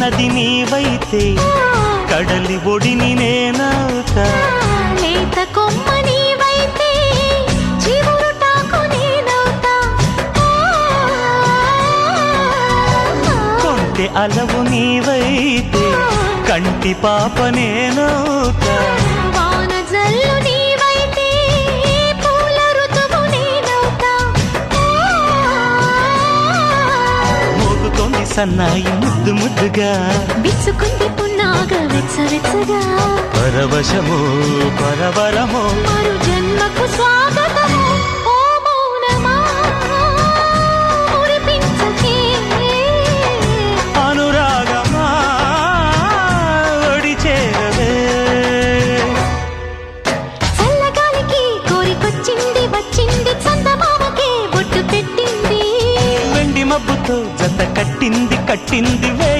నది నీవైతే కడలి ఒడిని నేనవుతా. లేత కొమ్మ నీవైతే చివురుటాకు నేనవుతా. కొంటె అలవు నీవైతే కంటి పాప నేనవుతా. వాన జల్లు నీవైతే పూల ఋతువు నేనవుతా. మోగుతోంది సన్నాయి ముద్దు ముద్దుగా, విచ్చుకుంది పున్నాగ వెచ్చవెచ్చగా. పరవశము పరవరము మరు జన్మకు స్వాగతము. ఓ మౌనమా మురిపించకే, అనురాగమా ఒడి చేరవే. చల్లగాలికి కోరికొచ్చింది వచ్చింది, చందమామకే బొట్టు పెట్టింది. వెండి మబ్బుతో జత కట్టింది కట్టింది వే.